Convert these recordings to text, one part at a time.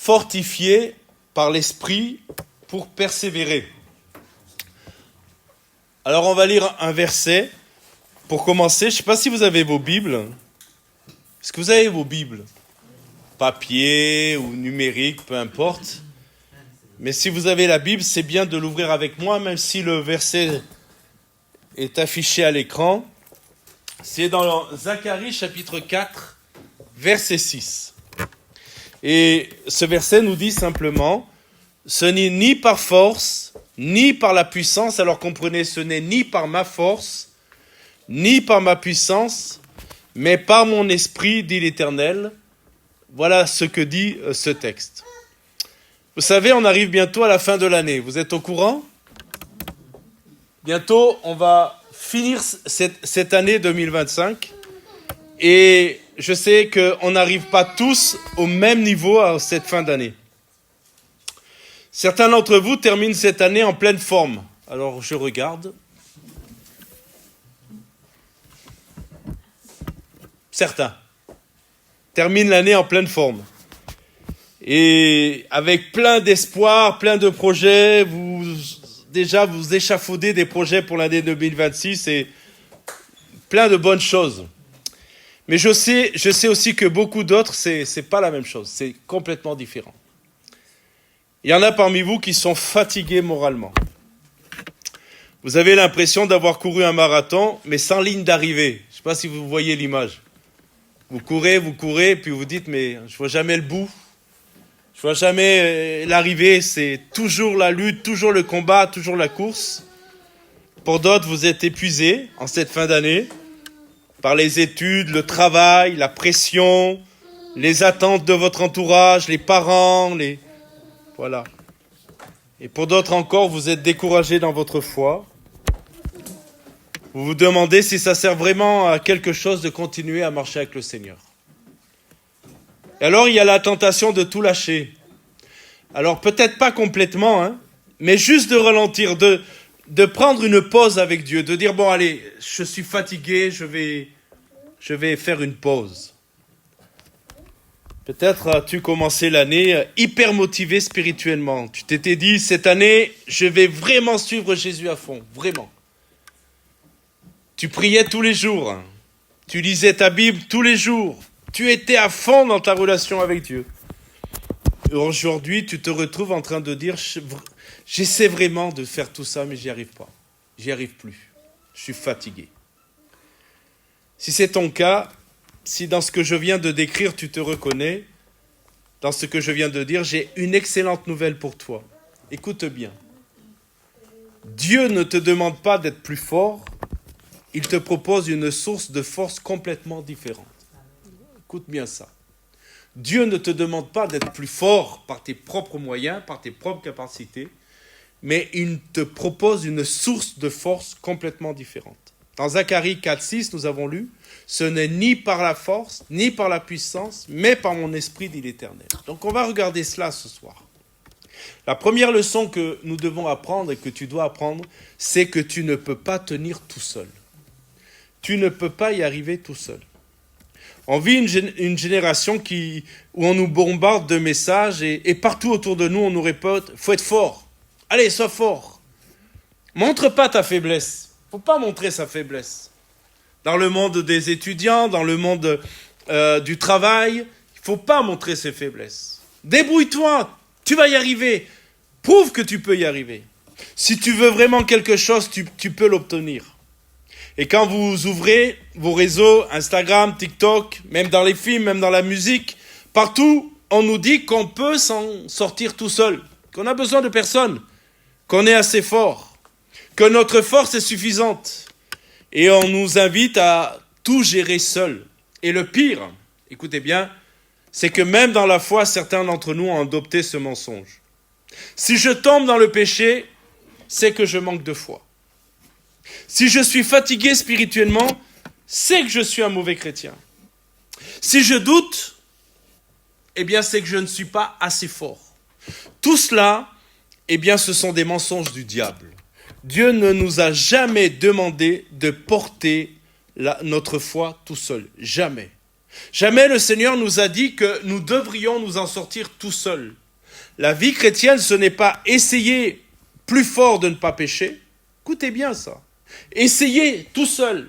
fortifiés par l'Esprit pour persévérer. Alors on va lire un verset pour commencer. Je ne sais pas si vous avez vos Bibles. Est-ce que vous avez vos Bibles ? Papier ou numérique, peu importe. Mais si vous avez la Bible, c'est bien de l'ouvrir avec moi, même si le verset est affiché à l'écran. C'est dans Zacharie chapitre 4, verset 6. Et ce verset nous dit simplement, ce n'est ni par force, ni par la puissance, alors comprenez, ce n'est ni par ma force, ni par ma puissance, mais par mon esprit, dit l'Éternel. Voilà ce que dit ce texte. Vous savez, on arrive bientôt à la fin de l'année. Vous êtes au courant ? Bientôt, on va finir cette année 2025. Et je sais qu'on n'arrive pas tous au même niveau à cette fin d'année. Certains d'entre vous terminent cette année en pleine forme. Alors, je regarde. Certains terminent l'année en pleine forme. Et avec plein d'espoir, plein de projets, vous échafaudez des projets pour l'année 2026 et plein de bonnes choses. Mais je sais aussi que beaucoup d'autres, c'est pas la même chose, c'est complètement différent. Il y en a parmi vous qui sont fatigués moralement. Vous avez l'impression d'avoir couru un marathon, mais sans ligne d'arrivée. Je ne sais pas si vous voyez l'image. Vous courez, puis vous dites, mais je vois jamais le bout. Je vois jamais l'arrivée, c'est toujours la lutte, toujours le combat, toujours la course. Pour d'autres, vous êtes épuisés en cette fin d'année par les études, le travail, la pression, les attentes de votre entourage, les parents, voilà. Et pour d'autres encore, vous êtes découragés dans votre foi. Vous vous demandez si ça sert vraiment à quelque chose de continuer à marcher avec le Seigneur. Et alors, il y a la tentation de tout lâcher. Alors, peut-être pas complètement, mais juste de ralentir, de prendre une pause avec Dieu, de dire, bon, allez, je suis fatigué, je vais faire une pause. Peut-être as-tu commencé l'année hyper motivé spirituellement. Tu t'étais dit, cette année, je vais vraiment suivre Jésus à fond, vraiment. Tu priais tous les jours, tu lisais ta Bible tous les jours, tu étais à fond dans ta relation avec Dieu. Et aujourd'hui, tu te retrouves en train de dire, j'essaie vraiment de faire tout ça, mais j'y arrive pas. J'y arrive plus. Je suis fatigué. Si c'est ton cas, si dans ce que je viens de décrire, tu te reconnais, dans ce que je viens de dire, j'ai une excellente nouvelle pour toi. Écoute bien. Dieu ne te demande pas d'être plus fort, il te propose une source de force complètement différente. Écoute bien ça. Dieu ne te demande pas d'être plus fort par tes propres moyens, par tes propres capacités, mais il te propose une source de force complètement différente. Dans Zacharie 4,6, nous avons lu, « Ce n'est ni par la force, ni par la puissance, mais par mon esprit, dit l'Éternel. » Donc on va regarder cela ce soir. La première leçon que nous devons apprendre et que tu dois apprendre, c'est que tu ne peux pas tenir tout seul. Tu ne peux pas y arriver tout seul. On vit une génération où on nous bombarde de messages et partout autour de nous, on nous répète « faut être fort ». Allez, sois fort. Montre pas ta faiblesse. Il ne faut pas montrer sa faiblesse. Dans le monde des étudiants, dans le monde du travail, il ne faut pas montrer ses faiblesses. Débrouille-toi, tu vas y arriver. Prouve que tu peux y arriver. Si tu veux vraiment quelque chose, tu peux l'obtenir. Et quand vous ouvrez vos réseaux, Instagram, TikTok, même dans les films, même dans la musique, partout, on nous dit qu'on peut s'en sortir tout seul, qu'on n'a besoin de personne, qu'on est assez fort, que notre force est suffisante. Et on nous invite à tout gérer seul. Et le pire, écoutez bien, c'est que même dans la foi, certains d'entre nous ont adopté ce mensonge. Si je tombe dans le péché, c'est que je manque de foi. Si je suis fatigué spirituellement, c'est que je suis un mauvais chrétien. Si je doute, eh bien c'est que je ne suis pas assez fort. Tout cela, eh bien ce sont des mensonges du diable. Dieu ne nous a jamais demandé de porter notre foi tout seul. Jamais. Jamais le Seigneur nous a dit que nous devrions nous en sortir tout seuls. La vie chrétienne, ce n'est pas essayer plus fort de ne pas pécher. Écoutez bien ça. Essayer tout seul,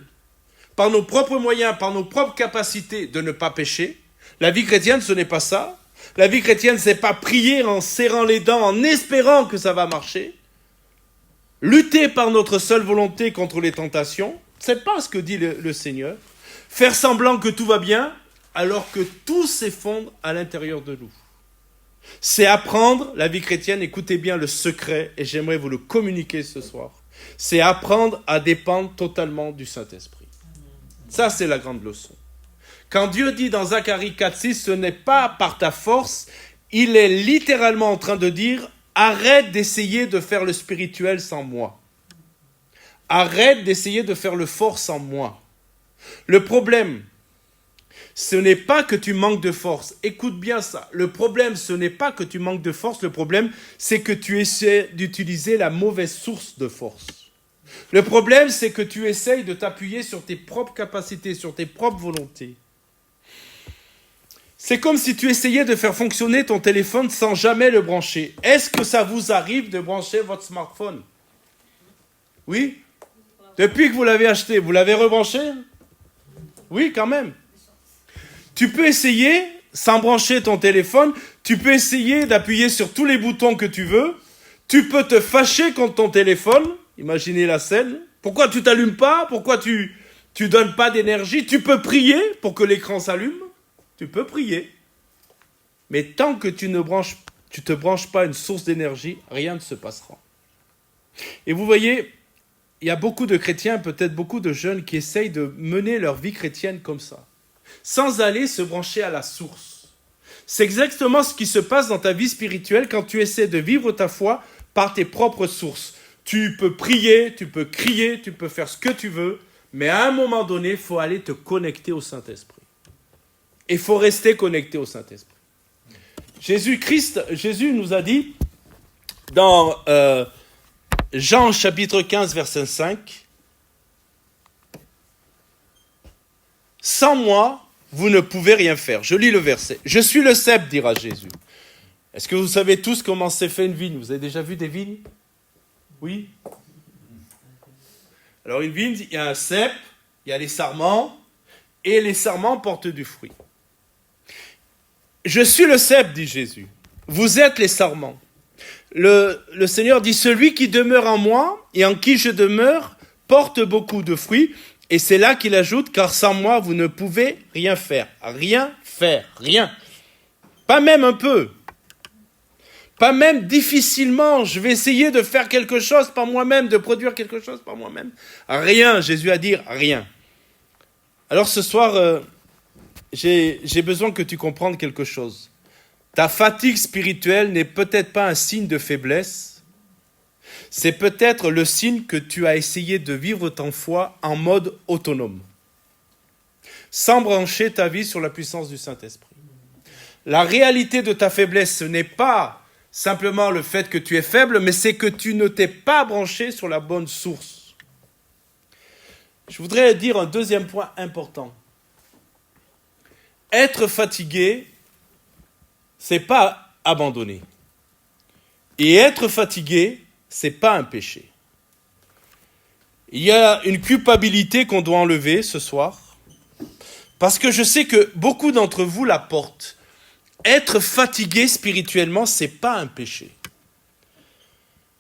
par nos propres moyens, par nos propres capacités de ne pas pécher. La vie chrétienne, ce n'est pas ça. La vie chrétienne, c'est pas prier en serrant les dents, en espérant que ça va marcher. Lutter par notre seule volonté contre les tentations, c'est pas ce que dit le Seigneur. Faire semblant que tout va bien, alors que tout s'effondre à l'intérieur de nous. C'est apprendre, la vie chrétienne, écoutez bien le secret, et j'aimerais vous le communiquer ce soir. C'est apprendre à dépendre totalement du Saint-Esprit. Ça, c'est la grande leçon. Quand Dieu dit dans Zacharie 4,6, ce n'est pas par ta force, il est littéralement en train de dire, arrête d'essayer de faire le spirituel sans moi. Arrête d'essayer de faire le fort sans moi. Le problème, ce n'est pas que tu manques de force. Écoute bien ça. Le problème, ce n'est pas que tu manques de force. Le problème, c'est que tu essaies d'utiliser la mauvaise source de force. Le problème, c'est que tu essayes de t'appuyer sur tes propres capacités, sur tes propres volontés. C'est comme si tu essayais de faire fonctionner ton téléphone sans jamais le brancher. Est-ce que ça vous arrive de brancher votre smartphone? Oui? Depuis que vous l'avez acheté, vous l'avez rebranché? Oui, quand même. Tu peux essayer, sans brancher ton téléphone, tu peux essayer d'appuyer sur tous les boutons que tu veux. Tu peux te fâcher contre ton téléphone. Imaginez la scène. Pourquoi tu t'allumes pas? Pourquoi tu donnes pas d'énergie? Tu peux prier pour que l'écran s'allume. Tu peux prier. Mais tant que tu te branches pas une source d'énergie, rien ne se passera. Et vous voyez, il y a beaucoup de chrétiens, peut-être beaucoup de jeunes qui essayent de mener leur vie chrétienne comme ça, sans aller se brancher à la source. C'est exactement ce qui se passe dans ta vie spirituelle quand tu essaies de vivre ta foi par tes propres sources. Tu peux prier, tu peux crier, tu peux faire ce que tu veux, mais à un moment donné, il faut aller te connecter au Saint-Esprit. Il faut rester connecté au Saint-Esprit. Jésus nous a dit dans Jean chapitre 15, verset 5, « Sans moi, vous ne pouvez rien faire. » Je lis le verset. « Je suis le cep, dira Jésus. » Est-ce que vous savez tous comment s'est fait une vigne? Vous avez déjà vu des vignes? Oui? Alors une vigne, il y a un cep, il y a les sarments, et les sarments portent du fruit. Je suis le cep, dit Jésus. Vous êtes les sarments. Le Seigneur dit, celui qui demeure en moi et en qui je demeure porte beaucoup de fruits. Et c'est là qu'il ajoute, car sans moi, vous ne pouvez rien faire. Rien faire, rien. Pas même un peu. Pas même difficilement. Je vais essayer de faire quelque chose par moi-même, de produire quelque chose par moi-même. Rien, Jésus a dit rien. Alors ce soir, j'ai besoin que tu comprennes quelque chose. Ta fatigue spirituelle n'est peut-être pas un signe de faiblesse. C'est peut-être le signe que tu as essayé de vivre ton foi en mode autonome, sans brancher ta vie sur la puissance du Saint-Esprit. La réalité de ta faiblesse, ce n'est pas simplement le fait que tu es faible, mais c'est que tu ne t'es pas branché sur la bonne source. Je voudrais dire un deuxième point important. Être fatigué, c'est pas abandonner. Et être fatigué, c'est pas un péché. Il y a une culpabilité qu'on doit enlever ce soir, parce que je sais que beaucoup d'entre vous la portent. Être fatigué spirituellement, c'est pas un péché.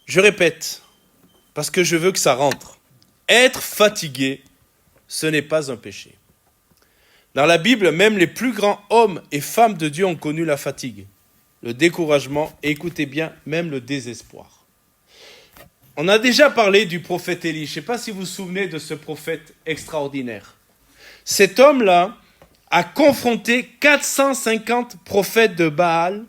Je répète, parce que je veux que ça rentre. Être fatigué, ce n'est pas un péché. Dans la Bible, même les plus grands hommes et femmes de Dieu ont connu la fatigue, le découragement et, écoutez bien, même le désespoir. On a déjà parlé du prophète Élie. Je ne sais pas si vous vous souvenez de ce prophète extraordinaire. Cet homme-là a confronté 450 prophètes de Baal.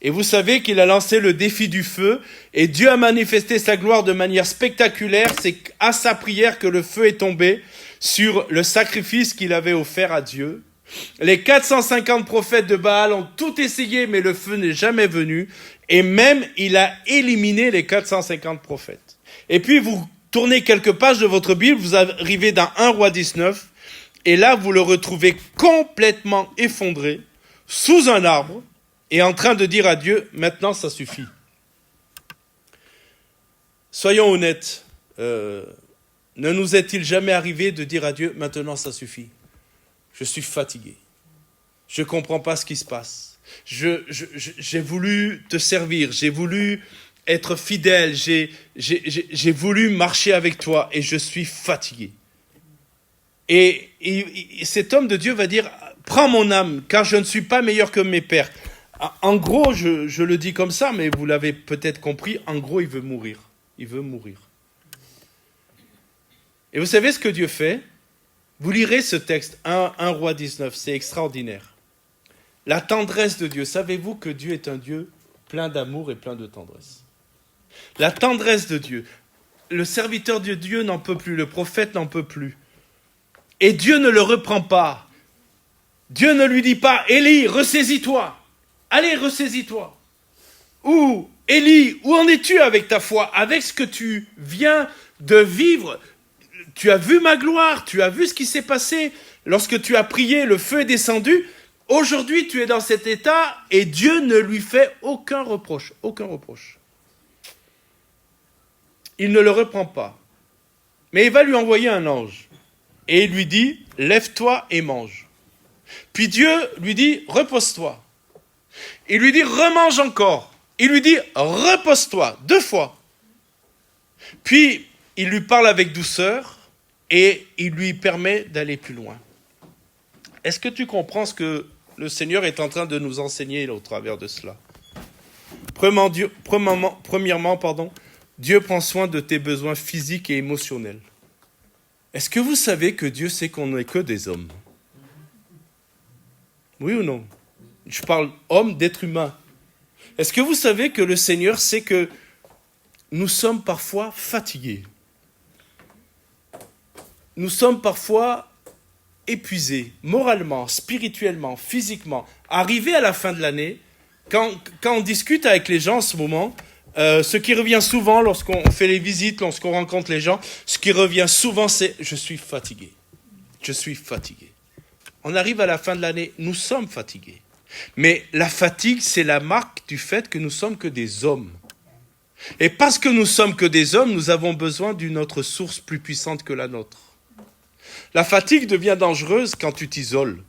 Et vous savez qu'il a lancé le défi du feu. Et Dieu a manifesté sa gloire de manière spectaculaire. C'est à sa prière que le feu est tombé sur le sacrifice qu'il avait offert à Dieu. Les 450 prophètes de Baal ont tout essayé, mais le feu n'est jamais venu. Et même, il a éliminé les 450 prophètes. Et puis, vous tournez quelques pages de votre Bible, vous arrivez dans 1 Roi 19. Et là, vous le retrouvez complètement effondré, sous un arbre, et en train de dire à Dieu, maintenant ça suffit. Soyons honnêtes, ne nous est-il jamais arrivé de dire à Dieu, maintenant ça suffit. Je suis fatigué. Je ne comprends pas ce qui se passe. J'ai voulu te servir, j'ai voulu être fidèle, j'ai voulu marcher avec toi et je suis fatigué. Et cet homme de Dieu va dire, prends mon âme, car je ne suis pas meilleur que mes pères. En gros, je le dis comme ça, mais vous l'avez peut-être compris, en gros, il veut mourir. Il veut mourir. Et vous savez ce que Dieu fait? Vous lirez ce texte, 1 Roi 19, c'est extraordinaire. La tendresse de Dieu. Savez-vous que Dieu est un Dieu plein d'amour et plein de tendresse? La tendresse de Dieu. Le serviteur de Dieu n'en peut plus, le prophète n'en peut plus. Et Dieu ne le reprend pas. Dieu ne lui dit pas, Élie, ressaisis-toi. Allez, ressaisis-toi. Ou, Élie, où en es-tu avec ta foi, avec ce que tu viens de vivre? Tu as vu ma gloire, tu as vu ce qui s'est passé. Lorsque tu as prié, le feu est descendu. Aujourd'hui, tu es dans cet état et Dieu ne lui fait aucun reproche. Aucun reproche. Il ne le reprend pas. Mais il va lui envoyer un ange. Et il lui dit, lève-toi et mange. Puis Dieu lui dit, repose-toi. Il lui dit, remange encore. Il lui dit, repose-toi, 2 fois. Puis, il lui parle avec douceur et il lui permet d'aller plus loin. Est-ce que tu comprends ce que le Seigneur est en train de nous enseigner au travers de cela? Premièrement, Dieu prend soin de tes besoins physiques et émotionnels. Est-ce que vous savez que Dieu sait qu'on n'est que des hommes? Oui ou non? Je parle homme, d'être humain. Est-ce que vous savez que le Seigneur sait que nous sommes parfois fatigués? Nous sommes parfois épuisés, moralement, spirituellement, physiquement. Arrivé à la fin de l'année, quand on discute avec les gens en ce moment, ce qui revient souvent lorsqu'on fait les visites, lorsqu'on rencontre les gens, ce qui revient souvent c'est « je suis fatigué ». Je suis fatigué. On arrive à la fin de l'année, nous sommes fatigués. Mais la fatigue, c'est la marque du fait que nous sommes que des hommes. Et parce que nous sommes que des hommes, nous avons besoin d'une autre source plus puissante que la nôtre. La fatigue devient dangereuse quand tu t'isoles.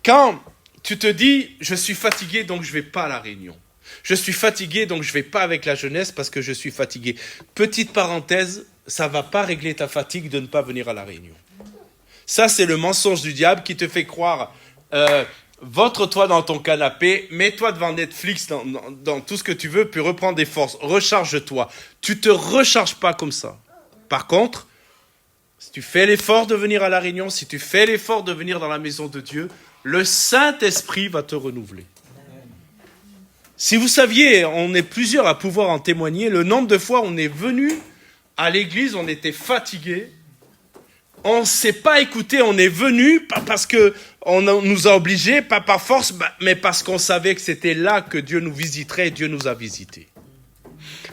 Quand tu te dis, je suis fatigué, donc je ne vais pas à la réunion. Je suis fatigué, donc je ne vais pas avec la jeunesse parce que je suis fatigué. Petite parenthèse, ça ne va pas régler ta fatigue de ne pas venir à la réunion. Ça, c'est le mensonge du diable qui te fait croire, vautre-toi dans ton canapé, mets-toi devant Netflix, dans tout ce que tu veux, puis reprends des forces, recharge-toi. Tu ne te recharges pas comme ça. Par contre, si tu fais l'effort de venir à la réunion, si tu fais l'effort de venir dans la maison de Dieu, le Saint-Esprit va te renouveler. Si vous saviez, on est plusieurs à pouvoir en témoigner, le nombre de fois on est venu à l'église, on était fatigué, on ne s'est pas écouté, on est venu, pas parce qu'on nous a obligés, pas par force, mais parce qu'on savait que c'était là que Dieu nous visiterait et Dieu nous a visités.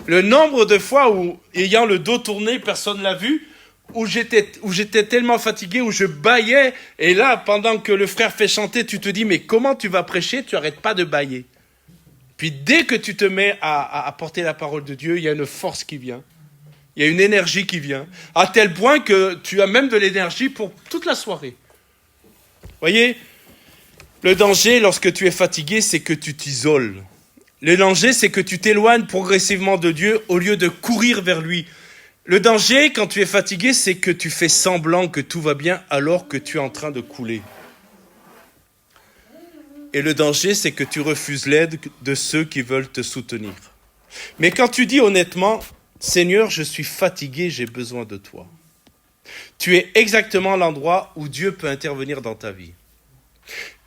Le nombre de fois où, ayant le dos tourné, personne ne l'a vu, où j'étais tellement fatigué, où je bâillais, et là, pendant que le frère fait chanter, tu te dis, mais comment tu vas prêcher, tu n'arrêtes pas de bâiller. Puis dès que tu te mets à porter la parole de Dieu, il y a une force qui vient. Il y a une énergie qui vient. À tel point que tu as même de l'énergie pour toute la soirée. Voyez, le danger lorsque tu es fatigué, c'est que tu t'isoles. Le danger, c'est que tu t'éloignes progressivement de Dieu au lieu de courir vers lui. Le danger, quand tu es fatigué, c'est que tu fais semblant que tout va bien alors que tu es en train de couler. Et le danger, c'est que tu refuses l'aide de ceux qui veulent te soutenir. Mais quand tu dis honnêtement, Seigneur, je suis fatigué, j'ai besoin de toi. Tu es exactement l'endroit où Dieu peut intervenir dans ta vie.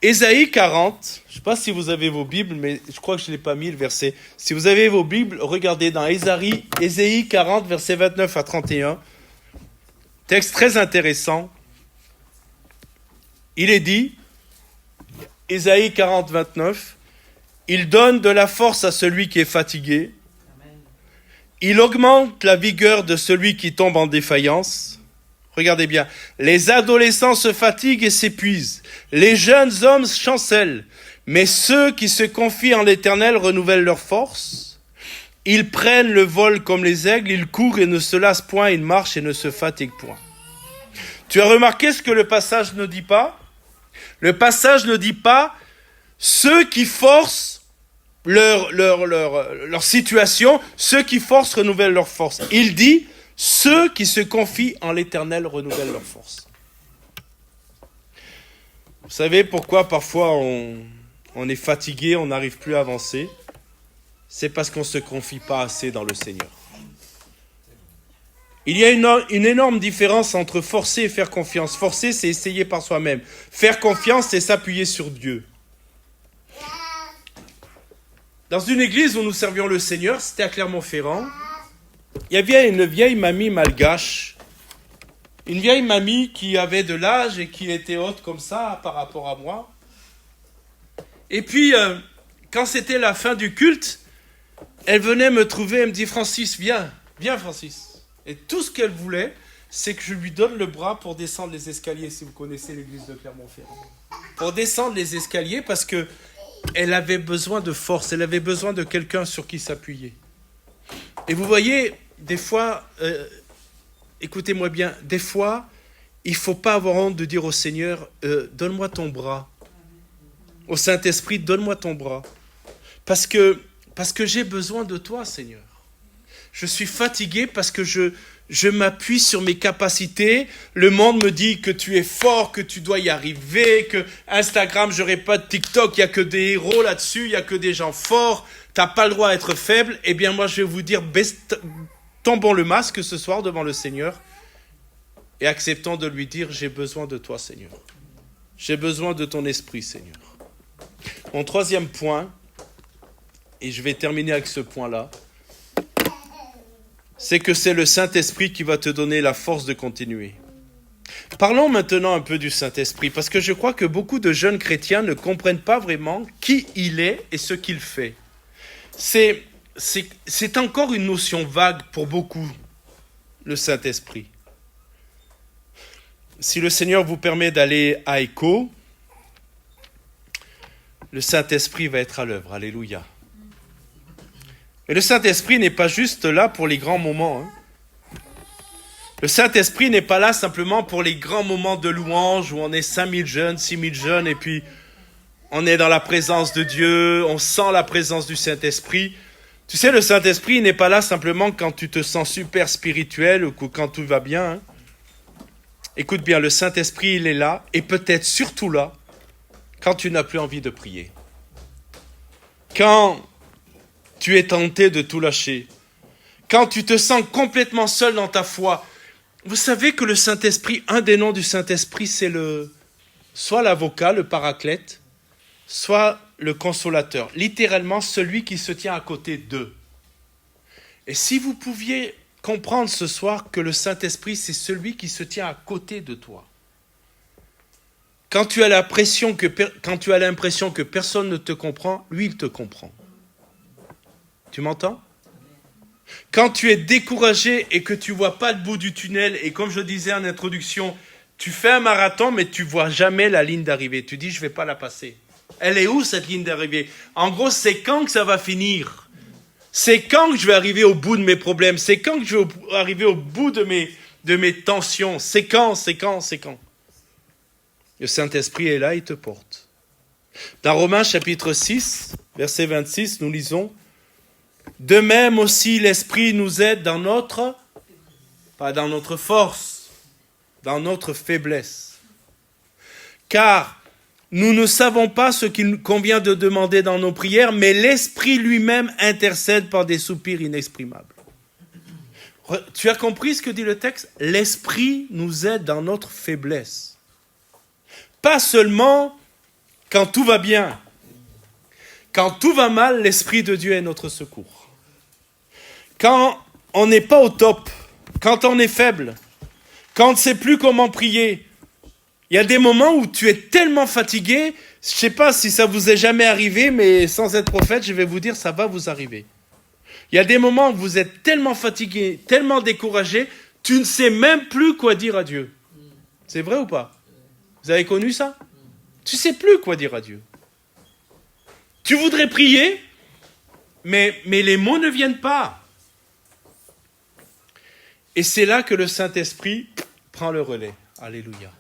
Ésaïe 40, je ne sais pas si vous avez vos Bibles, mais je crois que je ne l'ai pas mis le verset. Si vous avez vos Bibles, regardez dans Ésaïe 40, versets 29 à 31. Texte très intéressant. Il est dit, Ésaïe 40, 29, « Il donne de la force à celui qui est fatigué. Il augmente la vigueur de celui qui tombe en défaillance. » Regardez bien. Les adolescents se fatiguent et s'épuisent. Les jeunes hommes chancellent. Mais ceux qui se confient en l'Éternel renouvellent leur force. Ils prennent le vol comme les aigles, ils courent et ne se lassent point, ils marchent et ne se fatiguent point. Tu as remarqué ce que le passage ne dit pas? Le passage ne dit pas ceux qui forcent leur situation, ceux qui forcent renouvellent leur force. Il dit ceux qui se confient en l'Éternel renouvellent leur force. Vous savez pourquoi parfois on est fatigué, on n'arrive plus à avancer? C'est parce qu'on ne se confie pas assez dans le Seigneur. Il y a une énorme différence entre forcer et faire confiance. Forcer, c'est essayer par soi-même. Faire confiance, c'est s'appuyer sur Dieu. Dans une église où nous servions le Seigneur, c'était à Clermont-Ferrand, il y avait une vieille mamie malgache. Une vieille mamie qui avait de l'âge et qui était haute comme ça par rapport à moi. Et puis, quand c'était la fin du culte, elle venait me trouver, elle me dit « Francis, viens Francis ». Et tout ce qu'elle voulait, c'est que je lui donne le bras pour descendre les escaliers, si vous connaissez l'église de Clermont-Ferrand. Pour descendre les escaliers, parce que elle avait besoin de force, elle avait besoin de quelqu'un sur qui s'appuyer. Et vous voyez, des fois, écoutez-moi bien, des fois, il ne faut pas avoir honte de dire au Seigneur, donne-moi ton bras. Au Saint-Esprit, donne-moi ton bras. Parce que j'ai besoin de toi, Seigneur. Je suis fatigué parce que je m'appuie sur mes capacités. Le monde me dit que tu es fort, que tu dois y arriver, que Instagram, je n'aurai pas de TikTok, il n'y a que des héros là-dessus, il n'y a que des gens forts, tu n'as pas le droit à être faible. Eh bien, moi, je vais vous dire, tombons le masque ce soir devant le Seigneur et acceptons de lui dire, j'ai besoin de toi, Seigneur. J'ai besoin de ton esprit, Seigneur. Mon troisième point, et je vais terminer avec ce point-là, c'est que c'est le Saint-Esprit qui va te donner la force de continuer. Parlons maintenant un peu du Saint-Esprit, parce que je crois que beaucoup de jeunes chrétiens ne comprennent pas vraiment qui il est et ce qu'il fait. C'est encore une notion vague pour beaucoup, le Saint-Esprit. Si le Seigneur vous permet d'aller à Écho, le Saint-Esprit va être à l'œuvre. Alléluia. Mais le Saint-Esprit n'est pas juste là pour les grands moments. Le Saint-Esprit n'est pas là simplement pour les grands moments de louange où on est 5000 jeunes, 6000 jeunes et puis on est dans la présence de Dieu, on sent la présence du Saint-Esprit. Tu sais, le Saint-Esprit n'est pas là simplement quand tu te sens super spirituel ou quand tout va bien. Écoute bien, le Saint-Esprit, il est là et peut-être surtout là quand tu n'as plus envie de prier. Quand tu es tenté de tout lâcher. Quand tu te sens complètement seul dans ta foi. Vous savez que le Saint-Esprit, un des noms du Saint-Esprit, c'est soit l'avocat, le paraclète, soit le consolateur. Littéralement, celui qui se tient à côté d'eux. Et si vous pouviez comprendre ce soir que le Saint-Esprit, c'est celui qui se tient à côté de toi. Quand tu as l'impression que personne ne te comprend, lui, il te comprend. Tu m'entends? Quand tu es découragé et que tu ne vois pas le bout du tunnel, et comme je disais en introduction, tu fais un marathon, mais tu ne vois jamais la ligne d'arrivée. Tu dis, je ne vais pas la passer. Elle est où cette ligne d'arrivée? En gros, c'est quand que ça va finir? C'est quand que je vais arriver au bout de mes problèmes? C'est quand que je vais arriver au bout de mes tensions? C'est quand? Le Saint-Esprit est là, il te porte. Dans Romains chapitre 6, verset 26, nous lisons, de même aussi l'Esprit nous aide pas dans notre force, dans notre faiblesse. Car nous ne savons pas ce qu'il convient de demander dans nos prières, mais l'Esprit lui-même intercède par des soupirs inexprimables. Tu as compris ce que dit le texte? L'Esprit nous aide dans notre faiblesse. Pas seulement quand tout va bien. Quand tout va mal, l'Esprit de Dieu est notre secours. Quand on n'est pas au top, quand on est faible, quand on ne sait plus comment prier, il y a des moments où tu es tellement fatigué, je ne sais pas si ça vous est jamais arrivé, mais sans être prophète, je vais vous dire, ça va vous arriver. Il y a des moments où vous êtes tellement fatigué, tellement découragé, Tu ne sais même plus quoi dire à Dieu. C'est vrai ou pas? Vous avez connu ça? Tu ne sais plus quoi dire à Dieu. Tu voudrais prier, mais les mots ne viennent pas. Et c'est là que le Saint-Esprit prend le relais. Alléluia.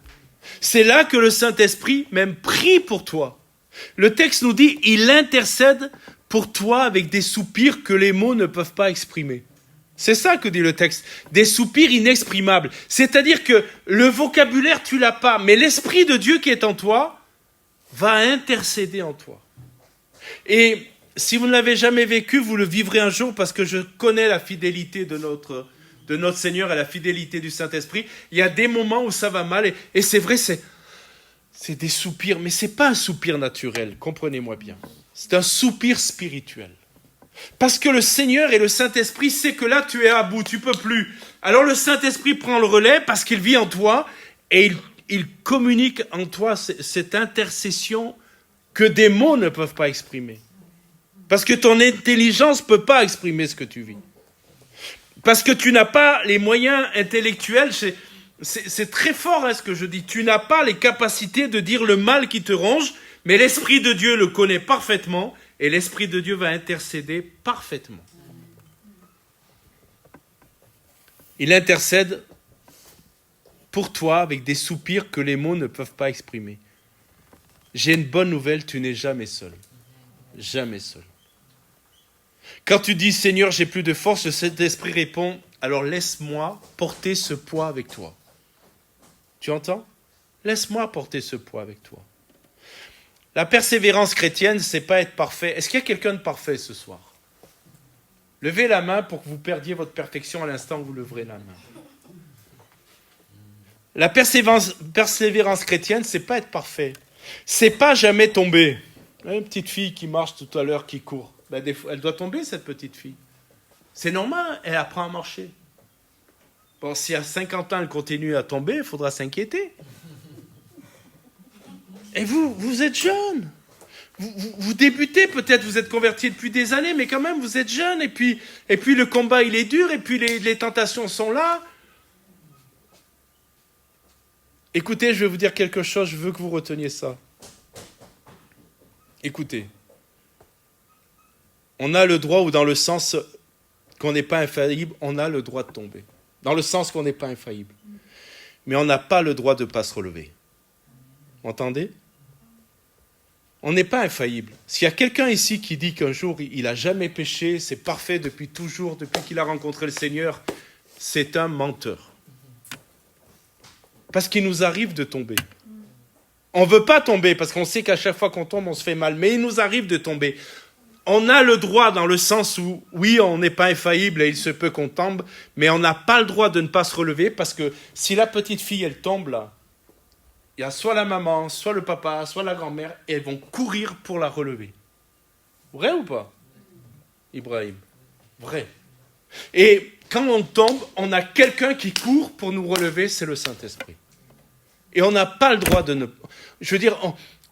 C'est là que le Saint-Esprit même prie pour toi. Le texte nous dit, il intercède pour toi avec des soupirs que les mots ne peuvent pas exprimer. C'est ça que dit le texte. Des soupirs inexprimables. C'est-à-dire que le vocabulaire, tu l'as pas, mais l'Esprit de Dieu qui est en toi va intercéder en toi. Et si vous ne l'avez jamais vécu, vous le vivrez un jour parce que je connais la fidélité de notre Seigneur et la fidélité du Saint-Esprit. Il y a des moments où ça va mal et c'est vrai, c'est des soupirs, mais ce n'est pas un soupir naturel, comprenez-moi bien. C'est un soupir spirituel. Parce que le Seigneur et le Saint-Esprit sait que là, tu es à bout, tu ne peux plus. Alors le Saint-Esprit prend le relais parce qu'il vit en toi et il communique en toi cette intercession que des mots ne peuvent pas exprimer. Parce que ton intelligence ne peut pas exprimer ce que tu vis. Parce que tu n'as pas les moyens intellectuels, c'est très fort ce que je dis, tu n'as pas les capacités de dire le mal qui te ronge, mais l'Esprit de Dieu le connaît parfaitement et l'Esprit de Dieu va intercéder parfaitement. Il intercède pour toi avec des soupirs que les mots ne peuvent pas exprimer. J'ai une bonne nouvelle, tu n'es jamais seul. Jamais seul. Quand tu dis « Seigneur, j'ai plus de force », le Saint-Esprit répond « Alors laisse-moi porter ce poids avec toi. » Tu entends? Laisse-moi porter ce poids avec toi. La persévérance chrétienne, c'est pas être parfait. Est-ce qu'il y a quelqu'un de parfait ce soir? Levez la main pour que vous perdiez votre perfection à l'instant où vous leverez la main. La persévérance chrétienne, c'est pas être parfait. C'est pas jamais tomber. Une petite fille qui marche tout à l'heure, qui court. Des fois, elle doit tomber, cette petite fille. C'est normal, elle apprend à marcher. Bon, si à 50 ans, elle continue à tomber, il faudra s'inquiéter. Et vous êtes jeune. Vous débutez, peut-être vous êtes converti depuis des années, mais quand même, vous êtes jeune. Et puis le combat, il est dur, et puis les tentations sont là. Écoutez, je vais vous dire quelque chose, je veux que vous reteniez ça. Écoutez. On a le droit, ou dans le sens qu'on n'est pas infaillible, on a le droit de tomber. Dans le sens qu'on n'est pas infaillible. Mais on n'a pas le droit de ne pas se relever. Vous entendez? On n'est pas infaillible. S'il y a quelqu'un ici qui dit qu'un jour il n'a jamais péché, c'est parfait depuis toujours, depuis qu'il a rencontré le Seigneur, c'est un menteur. Parce qu'il nous arrive de tomber. On ne veut pas tomber, parce qu'on sait qu'à chaque fois qu'on tombe, on se fait mal. Mais il nous arrive de tomber. On a le droit dans le sens où, oui, on n'est pas infaillible et il se peut qu'on tombe, mais on n'a pas le droit de ne pas se relever parce que si la petite fille, elle tombe là, il y a soit la maman, soit le papa, soit la grand-mère et elles vont courir pour la relever. Vrai ou pas, Ibrahim? Vrai. Et quand on tombe, on a quelqu'un qui court pour nous relever, c'est le Saint-Esprit. Et on n'a pas le droit de ne... Je veux dire...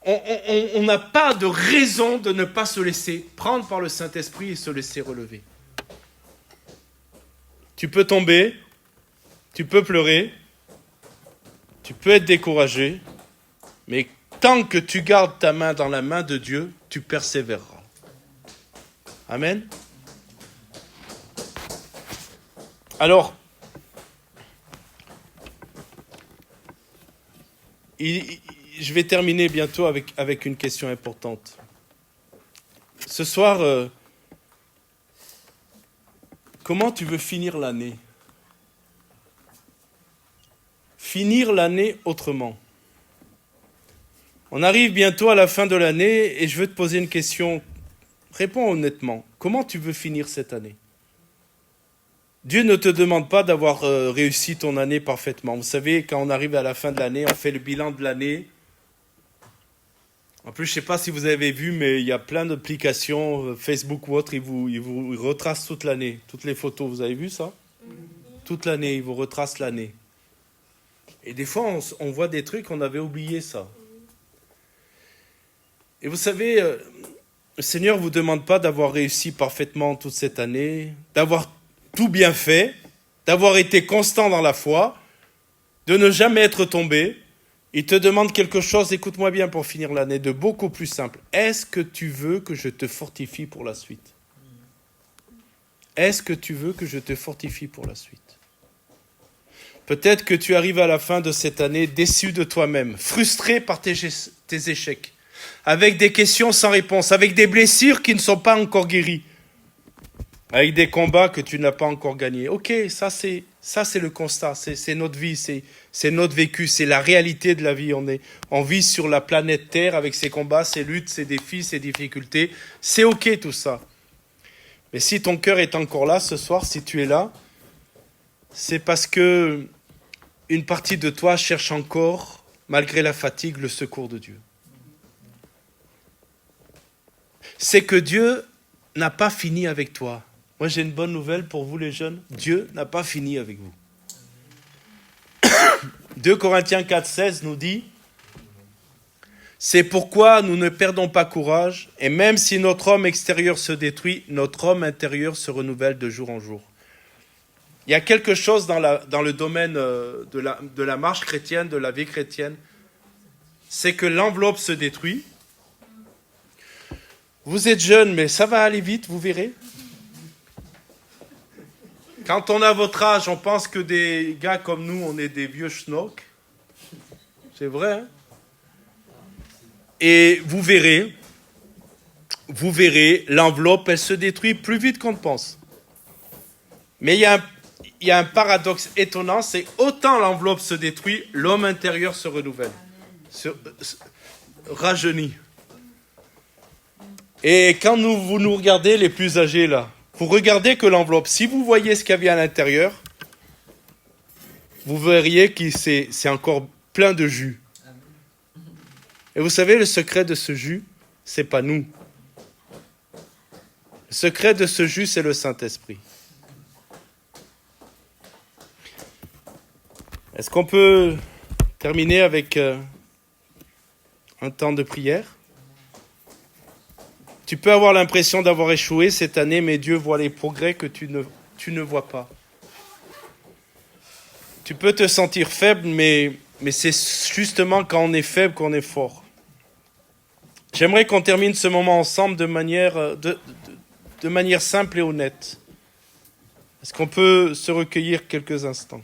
On n'a pas de raison de ne pas se laisser prendre par le Saint-Esprit et se laisser relever. Tu peux tomber, tu peux pleurer, tu peux être découragé, mais tant que tu gardes ta main dans la main de Dieu, tu persévéreras. Amen. Alors, je vais terminer bientôt avec une question importante. Ce soir, comment tu veux finir l'année? Finir l'année autrement. On arrive bientôt à la fin de l'année et je veux te poser une question. Réponds honnêtement. Comment tu veux finir cette année? Dieu ne te demande pas d'avoir réussi ton année parfaitement. Vous savez, quand on arrive à la fin de l'année, on fait le bilan de l'année. En plus, je ne sais pas si vous avez vu, mais il y a plein d'applications, Facebook ou autres, ils vous retracent toute l'année, toutes les photos. Vous avez vu ça? Toute l'année, ils vous retracent l'année. Et des fois, on voit des trucs, on avait oublié ça. Et vous savez, le Seigneur ne vous demande pas d'avoir réussi parfaitement toute cette année, d'avoir tout bien fait, d'avoir été constant dans la foi, de ne jamais être tombé. Il te demande quelque chose, écoute-moi bien pour finir l'année, de beaucoup plus simple. Est-ce que tu veux que je te fortifie pour la suite? Est-ce que tu veux que je te fortifie pour la suite? Peut-être que tu arrives à la fin de cette année déçu de toi-même, frustré par tes échecs, avec des questions sans réponse, avec des blessures qui ne sont pas encore guéries, avec des combats que tu n'as pas encore gagnés. Ok, ça c'est le constat, c'est notre vie, c'est notre vécu, c'est la réalité de la vie. On vit sur la planète Terre avec ses combats, ses luttes, ses défis, ses difficultés. C'est ok tout ça. Mais si ton cœur est encore là ce soir, si tu es là, c'est parce que une partie de toi cherche encore, malgré la fatigue, le secours de Dieu. C'est que Dieu n'a pas fini avec toi. Moi, j'ai une bonne nouvelle pour vous les jeunes. Dieu n'a pas fini avec vous. 2 Corinthiens 4,16 nous dit « C'est pourquoi nous ne perdons pas courage, et même si notre homme extérieur se détruit, notre homme intérieur se renouvelle de jour en jour. » Il y a quelque chose dans le domaine de la marche chrétienne, de la vie chrétienne, c'est que l'enveloppe se détruit. Vous êtes jeunes, mais ça va aller vite, vous verrez. Quand on a votre âge, on pense que des gars comme nous, on est des vieux schnocks. C'est vrai, hein? Et vous verrez, l'enveloppe, elle se détruit plus vite qu'on ne pense. Mais il y a un paradoxe étonnant, c'est autant l'enveloppe se détruit, l'homme intérieur se renouvelle, rajeunit. Et quand vous nous regardez, les plus âgés là, vous regardez que l'enveloppe, si vous voyez ce qu'il y a à l'intérieur, vous verriez que c'est encore plein de jus. Et vous savez, le secret de ce jus, c'est pas nous. Le secret de ce jus, c'est le Saint-Esprit. Est-ce qu'on peut terminer avec un temps de prière? Tu peux avoir l'impression d'avoir échoué cette année, mais Dieu voit les progrès que tu ne vois pas. Tu peux te sentir faible, mais c'est justement quand on est faible qu'on est fort. J'aimerais qu'on termine ce moment ensemble de manière simple et honnête. Est-ce qu'on peut se recueillir quelques instants?